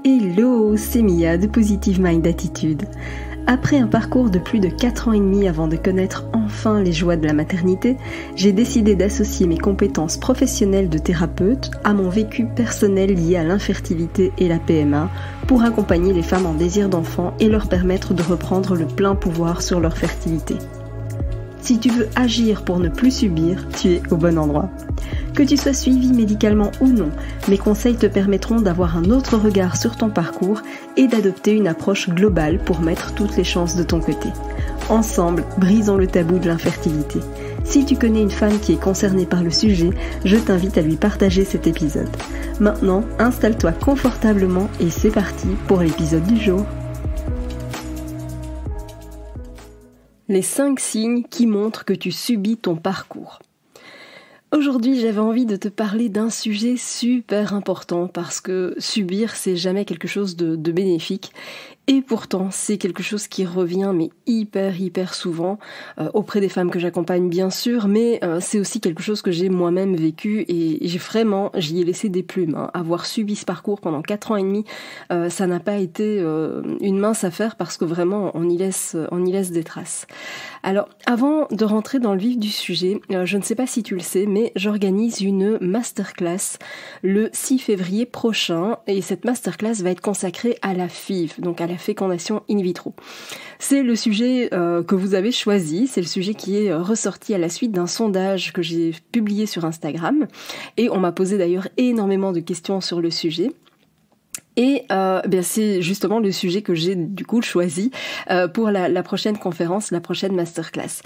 Hello, c'est Mia de Positive Mind Attitude. Après un parcours de plus de 4 ans et demi avant de connaître enfin les joies de la maternité, j'ai décidé d'associer mes compétences professionnelles de thérapeute à mon vécu personnel lié à l'infertilité et la PMA pour accompagner les femmes en désir d'enfant et leur permettre de reprendre le plein pouvoir sur leur fertilité. Si tu veux agir pour ne plus subir, tu es au bon endroit. Que tu sois suivi médicalement ou non, mes conseils te permettront d'avoir un autre regard sur ton parcours et d'adopter une approche globale pour mettre toutes les chances de ton côté. Ensemble, brisons le tabou de l'infertilité. Si tu connais une femme qui est concernée par le sujet, je t'invite à lui partager cet épisode. Maintenant, installe-toi confortablement et c'est parti pour l'épisode du jour. Les 5 signes qui montrent que tu subis ton parcours. Aujourd'hui, j'avais envie de te parler d'un sujet super important parce que subir, c'est jamais quelque chose de bénéfique. Et pourtant, c'est quelque chose qui revient mais hyper souvent auprès des femmes que j'accompagne bien sûr, mais c'est aussi quelque chose que j'ai moi-même vécu et j'y ai laissé des plumes. Avoir subi ce parcours pendant 4 ans et demi, ça n'a pas été une mince affaire parce que vraiment on y laisse des traces. Alors, avant de rentrer dans le vif du sujet, je ne sais pas si tu le sais, mais j'organise une masterclass le 6 février prochain et cette masterclass va être consacrée à la FIV, donc à la fécondation in vitro. C'est le sujet que vous avez choisi, c'est le sujet qui est ressorti à la suite d'un sondage que j'ai publié sur Instagram et on m'a posé d'ailleurs énormément de questions sur le sujet. Et c'est justement le sujet que j'ai du coup choisi pour la prochaine conférence, la prochaine masterclass.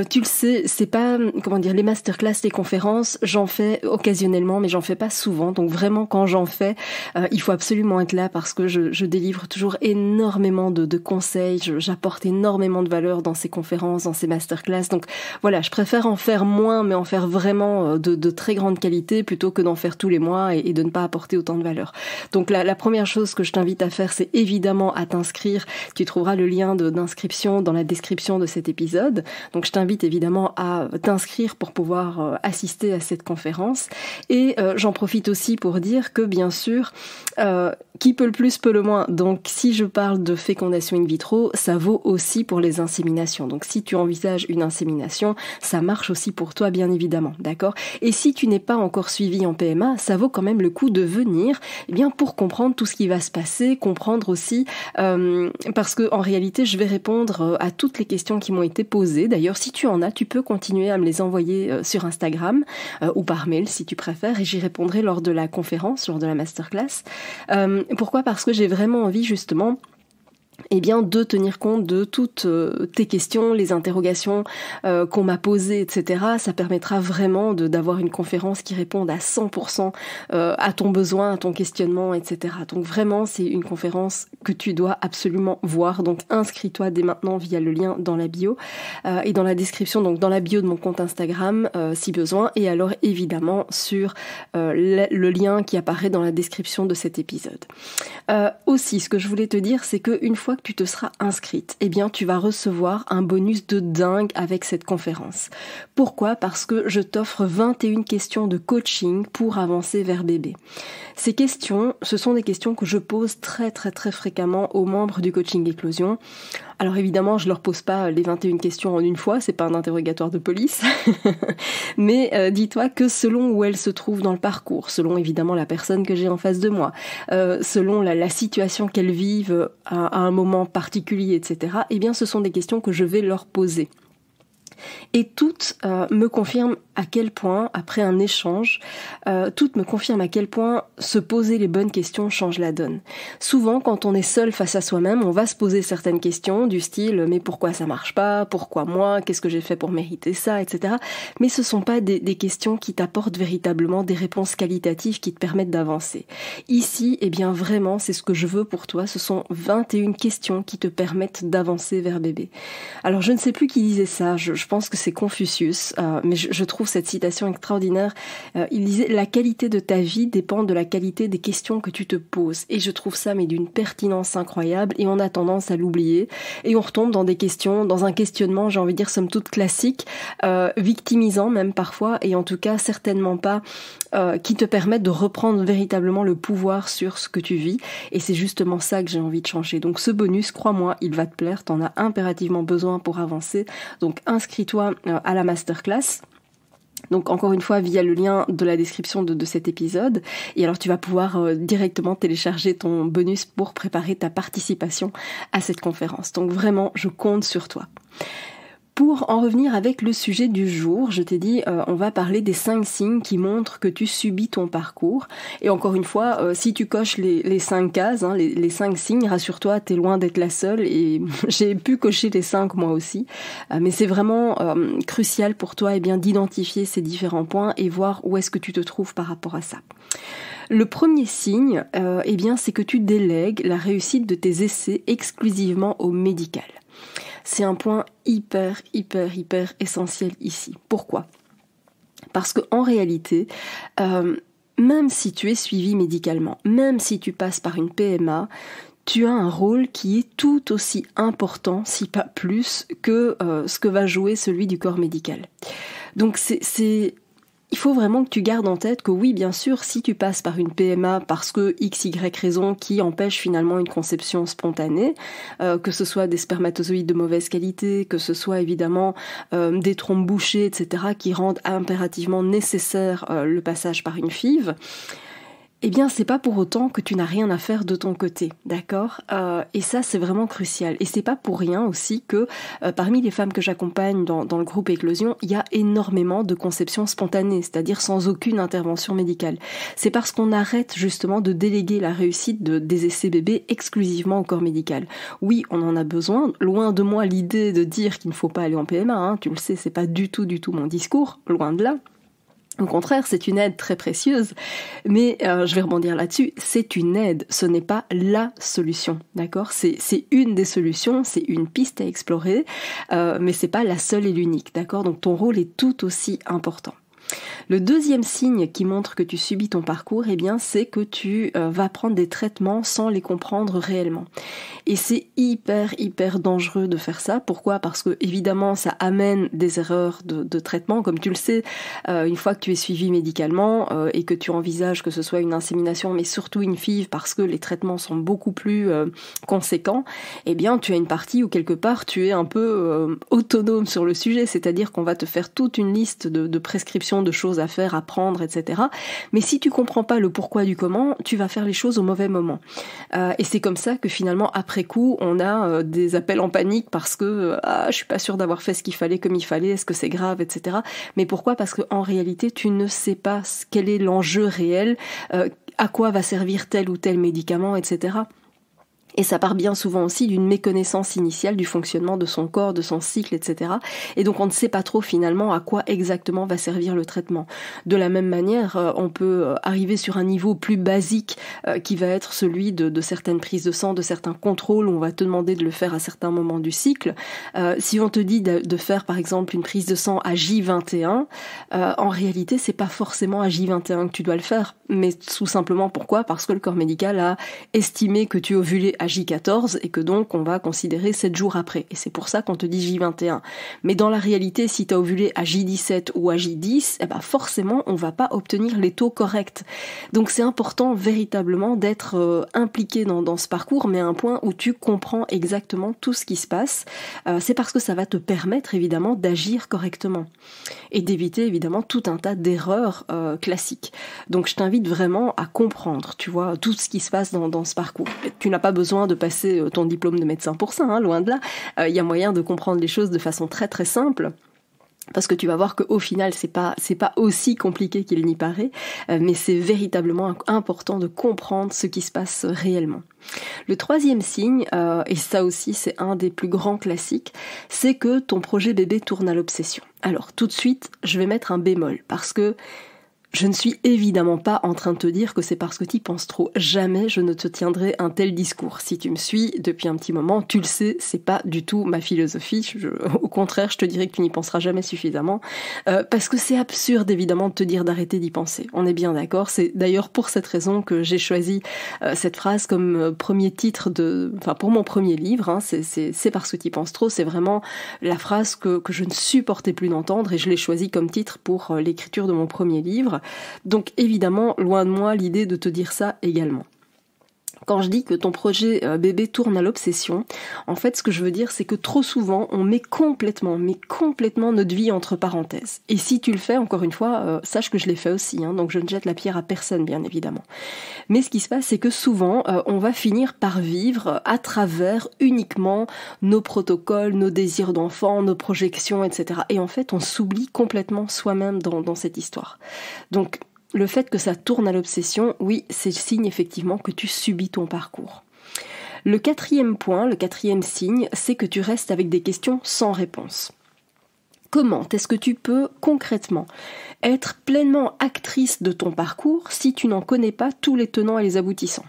Tu le sais, c'est pas les masterclass, les conférences, j'en fais occasionnellement, mais j'en fais pas souvent. Donc vraiment, quand j'en fais, il faut absolument être là parce que je délivre toujours énormément de conseils. J'apporte énormément de valeur dans ces conférences, dans ces masterclass. Donc voilà, je préfère en faire moins, mais en faire vraiment de très grande qualité plutôt que d'en faire tous les mois et de ne pas apporter autant de valeur. Donc la première chose que je t'invite à faire, c'est évidemment à t'inscrire. Tu trouveras le lien d'inscription dans la description de cet épisode. Donc je t'invite évidemment à t'inscrire pour pouvoir assister à cette conférence. Et j'en profite aussi pour dire que bien sûr, qui peut le plus peut le moins. Donc si je parle de fécondation in vitro, ça vaut aussi pour les inséminations. Donc si tu envisages une insémination, ça marche aussi pour toi bien évidemment, d'accord ? Et si tu n'es pas encore suivi en PMA, ça vaut quand même le coup de venir pour comprendre tout ce qui va se passer, comprendre aussi, parce que en réalité, je vais répondre à toutes les questions qui m'ont été posées. D'ailleurs, si tu en as, tu peux continuer à me les envoyer sur Instagram ou par mail si tu préfères, et j'y répondrai lors de la conférence, lors de la masterclass. Pourquoi ? Parce que j'ai vraiment envie justement de tenir compte de toutes tes questions, les interrogations qu'on m'a posées, etc. Ça permettra vraiment d'avoir une conférence qui réponde à 100% à ton besoin, à ton questionnement, etc. Donc vraiment, c'est une conférence que tu dois absolument voir. Donc inscris-toi dès maintenant via le lien dans la bio et dans la description, donc dans la bio de mon compte Instagram si besoin, et alors évidemment sur le lien qui apparaît dans la description de cet épisode. Aussi, ce que je voulais te dire, c'est qu'une fois que tu te seras inscrite, tu vas recevoir un bonus de dingue avec cette conférence. Pourquoi ? Parce que je t'offre 21 questions de coaching pour avancer vers bébé. Ces questions, ce sont des questions que je pose très fréquemment aux membres du coaching éclosion. Alors évidemment, je leur pose pas les 21 questions en une fois, c'est pas un interrogatoire de police, mais dis-toi que selon où elles se trouvent dans le parcours, selon évidemment la personne que j'ai en face de moi, selon la situation qu'elles vivent à un moment particulier, etc., ce sont des questions que je vais leur poser. Et toutes me confirment à quel point, après un échange, toutes me confirment à quel point se poser les bonnes questions change la donne. Souvent, quand on est seul face à soi-même, on va se poser certaines questions du style « mais pourquoi ça marche pas ? Pourquoi moi ? Qu'est-ce que j'ai fait pour mériter ça ?» etc. Mais ce sont pas des questions qui t'apportent véritablement des réponses qualitatives qui te permettent d'avancer. Ici, vraiment, c'est ce que je veux pour toi. Ce sont 21 questions qui te permettent d'avancer vers bébé. Alors, je ne sais plus qui disait ça. Je pense que c'est Confucius, mais je trouve cette citation extraordinaire. Il disait « La qualité de ta vie dépend de la qualité des questions que tu te poses ». Et je trouve ça mais d'une pertinence incroyable, et on a tendance à l'oublier. Et on retombe dans des questions, dans un questionnement, j'ai envie de dire, somme toute classique, victimisant même parfois, et en tout cas certainement pas qui te permettent de reprendre véritablement le pouvoir sur ce que tu vis. Et c'est justement ça que j'ai envie de changer. Donc ce bonus, crois-moi, il va te plaire, t'en as impérativement besoin pour avancer. Donc inscris-toi à la masterclass. Donc encore une fois via le lien de la description de cet épisode, et alors tu vas pouvoir directement télécharger ton bonus pour préparer ta participation à cette conférence. Donc vraiment, je compte sur toi. Pour en revenir avec le sujet du jour, je t'ai dit, on va parler des 5 signes qui montrent que tu subis ton parcours. Et encore une fois, si tu coches les 5 cases, les 5 signes, rassure-toi, t'es loin d'être la seule. Et j'ai pu cocher les 5 moi aussi. Mais c'est vraiment crucial pour toi d'identifier ces différents points et voir où est-ce que tu te trouves par rapport à ça. Le premier signe, c'est que tu délègues la réussite de tes essais exclusivement au médical. C'est un point hyper essentiel ici. Pourquoi ? Parce que en réalité, même si tu es suivi médicalement, même si tu passes par une PMA, tu as un rôle qui est tout aussi important, si pas plus, que ce que va jouer celui du corps médical. Donc il faut vraiment que tu gardes en tête que oui, bien sûr, si tu passes par une PMA parce que XY raison qui empêche finalement une conception spontanée, que ce soit des spermatozoïdes de mauvaise qualité, que ce soit évidemment des trompes bouchées, etc., qui rendent impérativement nécessaire le passage par une FIV, c'est pas pour autant que tu n'as rien à faire de ton côté, d'accord ? Et ça, c'est vraiment crucial. Et c'est pas pour rien aussi que parmi les femmes que j'accompagne dans le groupe Éclosion, il y a énormément de conceptions spontanées, c'est-à-dire sans aucune intervention médicale. C'est parce qu'on arrête justement de déléguer la réussite des essais bébés exclusivement au corps médical. Oui, on en a besoin. Loin de moi l'idée de dire qu'il ne faut pas aller en PMA, tu le sais, c'est pas du tout mon discours, loin de là. Au contraire, c'est une aide très précieuse, mais je vais rebondir là-dessus, c'est une aide, ce n'est pas la solution, d'accord ? C'est une des solutions, c'est une piste à explorer, mais c'est pas la seule et l'unique, d'accord ? Donc ton rôle est tout aussi important. Le deuxième signe qui montre que tu subis ton parcours, c'est que tu vas prendre des traitements sans les comprendre réellement. Et c'est hyper dangereux de faire ça. Pourquoi ? Parce que évidemment, ça amène des erreurs de traitement. Comme tu le sais, une fois que tu es suivi médicalement et que tu envisages que ce soit une insémination, mais surtout une FIV, parce que les traitements sont beaucoup plus conséquents, tu as une partie où quelque part tu es un peu autonome sur le sujet. C'est-à-dire qu'on va te faire toute une liste de prescriptions, de choses à faire, à prendre, etc. Mais si tu comprends pas le pourquoi du comment, tu vas faire les choses au mauvais moment. Et c'est comme ça que finalement, après coup, on a des appels en panique parce que je suis pas sûre d'avoir fait ce qu'il fallait comme il fallait, est-ce que c'est grave, etc. Mais pourquoi ? Parce qu'en réalité, tu ne sais pas quel est l'enjeu réel, à quoi va servir tel ou tel médicament, etc. Et ça part bien souvent aussi d'une méconnaissance initiale du fonctionnement de son corps, de son cycle, etc. Et donc on ne sait pas trop finalement à quoi exactement va servir le traitement. De la même manière, on peut arriver sur un niveau plus basique qui va être celui de certaines prises de sang, de certains contrôles où on va te demander de le faire à certains moments du cycle. Si on te dit de faire par exemple une prise de sang à J21, en réalité c'est pas forcément à J21 que tu dois le faire, mais tout simplement pourquoi ? Parce que le corps médical a estimé que tu ovulais à J14 et que donc on va considérer 7 jours après. Et c'est pour ça qu'on te dit J21. Mais dans la réalité, si tu as ovulé à J17 ou à J10, forcément on va pas obtenir les taux corrects. Donc c'est important véritablement d'être impliqué dans ce parcours, mais à un point où tu comprends exactement tout ce qui se passe. C'est parce que ça va te permettre évidemment d'agir correctement et d'éviter évidemment tout un tas d'erreurs classiques. Donc je t'invite vraiment à comprendre, tu vois, tout ce qui se passe dans ce parcours. Tu n'as pas besoin de passer ton diplôme de médecin pour ça, loin de là. Il y a moyen de comprendre les choses de façon très simple. Parce que tu vas voir qu'au final, c'est pas aussi compliqué qu'il n'y paraît, mais c'est véritablement important de comprendre ce qui se passe réellement. Le troisième signe, et ça aussi c'est un des plus grands classiques, c'est que ton projet bébé tourne à l'obsession. Alors tout de suite, je vais mettre un bémol, parce que Je ne suis évidemment pas en train de te dire que c'est parce que tu y penses trop. Jamais je ne te tiendrai un tel discours. Si tu me suis depuis un petit moment, tu le sais, c'est pas du tout ma philosophie. Au contraire, je te dirais que tu n'y penseras jamais suffisamment. Parce que c'est absurde évidemment de te dire d'arrêter d'y penser. On est bien d'accord. C'est d'ailleurs pour cette raison que j'ai choisi cette phrase comme premier titre pour mon premier livre. Hein. C'est parce que tu y penses trop. C'est vraiment la phrase que je ne supportais plus d'entendre et je l'ai choisie comme titre pour l'écriture de mon premier livre. Donc évidemment, loin de moi l'idée de te dire ça également. Quand je dis que ton projet bébé tourne à l'obsession, en fait ce que je veux dire c'est que trop souvent on met complètement notre vie entre parenthèses. Et si tu le fais, encore une fois, sache que je l'ai fait aussi, hein, donc je ne jette la pierre à personne bien évidemment. Mais ce qui se passe c'est que souvent on va finir par vivre à travers uniquement nos protocoles, nos désirs d'enfant, nos projections, etc. Et en fait on s'oublie complètement soi-même dans cette histoire. Donc le fait que ça tourne à l'obsession, oui, c'est le signe effectivement que tu subis ton parcours. Le quatrième point, le quatrième signe, c'est que tu restes avec des questions sans réponse. Comment est-ce que tu peux concrètement être pleinement actrice de ton parcours si tu n'en connais pas tous les tenants et les aboutissants ?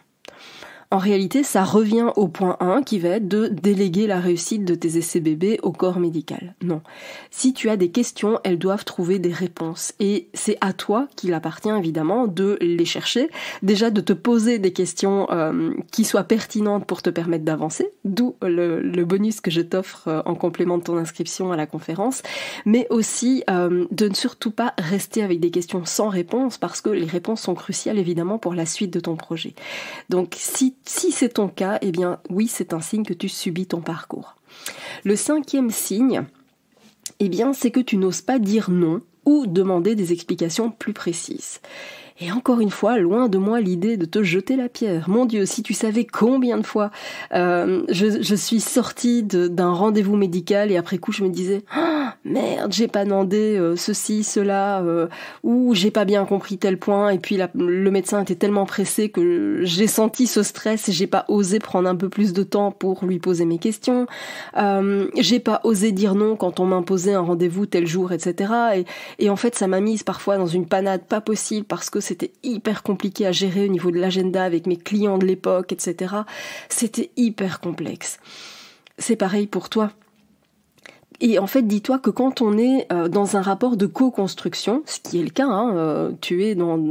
En réalité, ça revient au point 1 qui va être de déléguer la réussite de tes essais bébés au corps médical. Non. Si tu as des questions, elles doivent trouver des réponses. Et c'est à toi qu'il appartient évidemment de les chercher. Déjà de te poser des questions qui soient pertinentes pour te permettre d'avancer, d'où le bonus que je t'offre en complément de ton inscription à la conférence. Mais aussi de ne surtout pas rester avec des questions sans réponse parce que les réponses sont cruciales évidemment pour la suite de ton projet. Donc si c'est ton cas, eh bien oui, c'est un signe que tu subis ton parcours. Le cinquième signe, eh bien, c'est que tu n'oses pas dire non ou demander des explications plus précises. Et encore une fois, loin de moi l'idée de te jeter la pierre. Mon Dieu, si tu savais combien de fois je suis sortie d'un rendez-vous médical et après coup je me disais « Merde, j'ai pas demandé ceci, cela, ou j'ai pas bien compris tel point. » Et puis le médecin était tellement pressé que j'ai senti ce stress et j'ai pas osé prendre un peu plus de temps pour lui poser mes questions. J'ai pas osé dire non quand on m'imposait un rendez-vous tel jour, etc. Et en fait, ça m'a mise parfois dans une panade pas possible parce que c'était hyper compliqué à gérer au niveau de l'agenda avec mes clients de l'époque, etc. C'était hyper complexe. C'est pareil pour toi. Et en fait, dis-toi que quand on est dans un rapport de co-construction, ce qui est le cas, hein,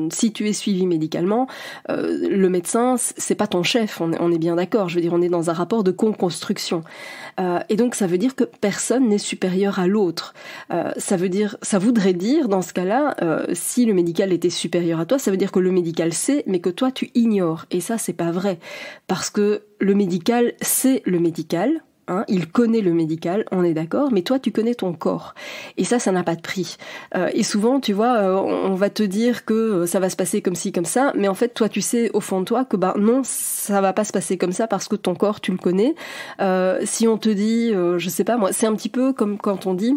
si tu es suivi médicalement, le médecin, c'est pas ton chef, on est bien d'accord. Je veux dire, on est dans un rapport de co-construction. Et donc, ça veut dire que personne n'est supérieur à l'autre. Ça voudrait dire, dans ce cas-là, si le médical était supérieur à toi, ça veut dire que le médical sait, mais que toi, tu ignores. Et ça, c'est pas vrai. Parce que le médical, c'est le médical. Hein, il connaît le médical, on est d'accord, mais toi tu connais ton corps. Et ça n'a pas de prix. Et souvent, tu vois, on va te dire que ça va se passer comme ci, comme ça, mais en fait, toi tu sais au fond de toi que non, ça va pas se passer comme ça parce que ton corps, tu le connais. Si on te dit, je sais pas moi, c'est un petit peu comme quand on dit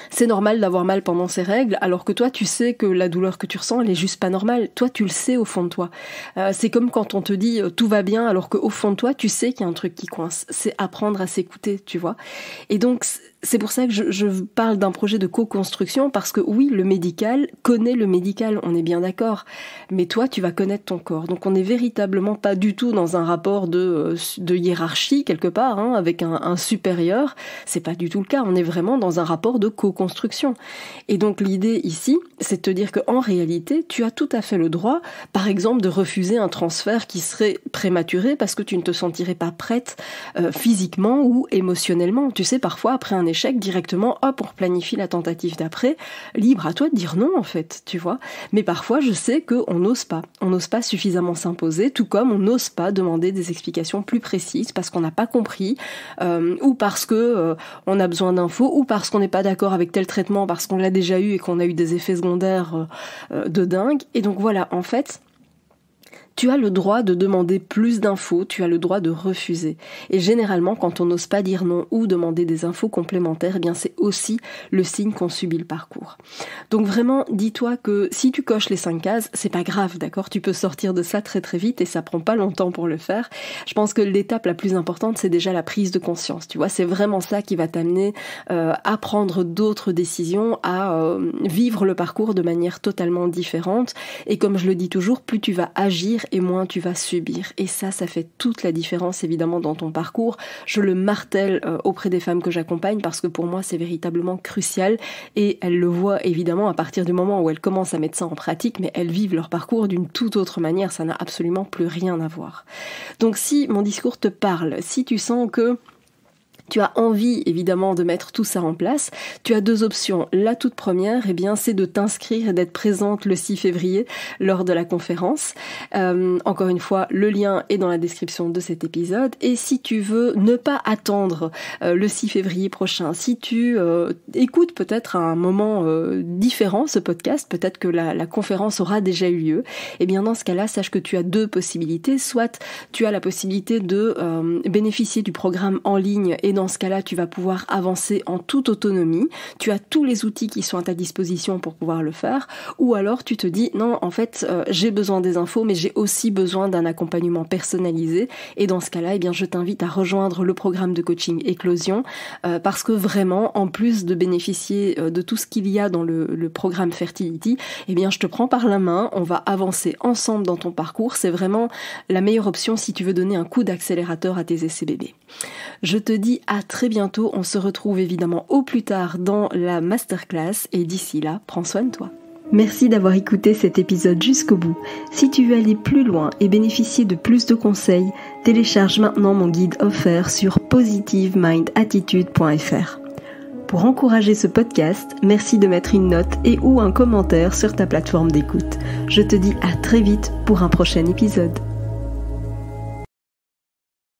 c'est normal d'avoir mal pendant ces règles, alors que toi, tu sais que la douleur que tu ressens, elle est juste pas normale. Toi, tu le sais au fond de toi. C'est comme quand on te dit tout va bien, alors qu'au fond de toi, tu sais qu'il y a un truc qui coince. C'est apprendre à s'écouter, tu vois. Et donc, c'est pour ça que je parle d'un projet de co-construction, parce que oui, le médical connaît le médical, on est bien d'accord. Mais toi, tu vas connaître ton corps. Donc, on n'est véritablement pas du tout dans un rapport de hiérarchie, quelque part, hein, avec un supérieur. C'est pas du tout le cas. On est vraiment dans un rapport de co-construction. Et donc l'idée ici, c'est de te dire qu'en réalité, tu as tout à fait le droit, par exemple, de refuser un transfert qui serait prématuré parce que tu ne te sentirais pas prête physiquement ou émotionnellement. Tu sais, parfois, après un échec, directement, hop, on replanifie la tentative d'après. Libre à toi de dire non, en fait, tu vois. Mais parfois, je sais qu'on n'ose pas. On n'ose pas suffisamment s'imposer, tout comme on n'ose pas demander des explications plus précises parce qu'on n'a pas compris, ou parce que on a besoin d'infos, ou parce qu'on n'est pas d'accord avec tel traitement parce qu'on l'a déjà eu et qu'on a eu des effets secondaires de dingue. Et donc voilà, en fait, tu as le droit de demander plus d'infos, tu as le droit de refuser. Et généralement, quand on n'ose pas dire non ou demander des infos complémentaires, eh bien c'est aussi le signe qu'on subit le parcours. Donc vraiment, dis-toi que si tu coches les 5 cases, c'est pas grave, d'accord ? Tu peux sortir de ça très très vite et ça prend pas longtemps pour le faire. Je pense que l'étape la plus importante, c'est déjà la prise de conscience. Tu vois, c'est vraiment ça qui va t'amener à prendre d'autres décisions, à vivre le parcours de manière totalement différente. Et comme je le dis toujours, plus tu vas agir et moins tu vas subir. Et ça fait toute la différence évidemment dans ton parcours. Je le martèle auprès des femmes que j'accompagne parce que pour moi c'est véritablement crucial et elles le voient évidemment à partir du moment où elles commencent à mettre ça en pratique, mais elles vivent leur parcours d'une toute autre manière, ça n'a absolument plus rien à voir. Donc si mon discours te parle, si tu sens que tu as envie évidemment de mettre tout ça en place, tu as 2 options. La toute première, eh bien, c'est de t'inscrire et d'être présente le 6 février lors de la conférence. Encore une fois, le lien est dans la description de cet épisode. Et si tu veux ne pas attendre le 6 février prochain, si tu écoutes peut-être à un moment différent ce podcast, peut-être que la conférence aura déjà eu lieu, eh bien dans ce cas-là, sache que tu as 2 possibilités. Soit tu as la possibilité de bénéficier du programme en ligne et dans ce cas-là, tu vas pouvoir avancer en toute autonomie. Tu as tous les outils qui sont à ta disposition pour pouvoir le faire. Ou alors, tu te dis, non, en fait, j'ai besoin des infos, mais j'ai aussi besoin d'un accompagnement personnalisé. Et dans ce cas-là, eh bien, je t'invite à rejoindre le programme de coaching Éclosion parce que vraiment, en plus de bénéficier de tout ce qu'il y a dans le programme Fertility, eh bien, je te prends par la main. On va avancer ensemble dans ton parcours. C'est vraiment la meilleure option si tu veux donner un coup d'accélérateur à tes essais bébés. Je te dis à très bientôt, on se retrouve évidemment au plus tard dans la masterclass et d'ici là, prends soin de toi. Merci d'avoir écouté cet épisode jusqu'au bout. Si tu veux aller plus loin et bénéficier de plus de conseils, télécharge maintenant mon guide offert sur positivemindattitude.fr. Pour encourager ce podcast, merci de mettre une note et ou un commentaire sur ta plateforme d'écoute. Je te dis à très vite pour un prochain épisode.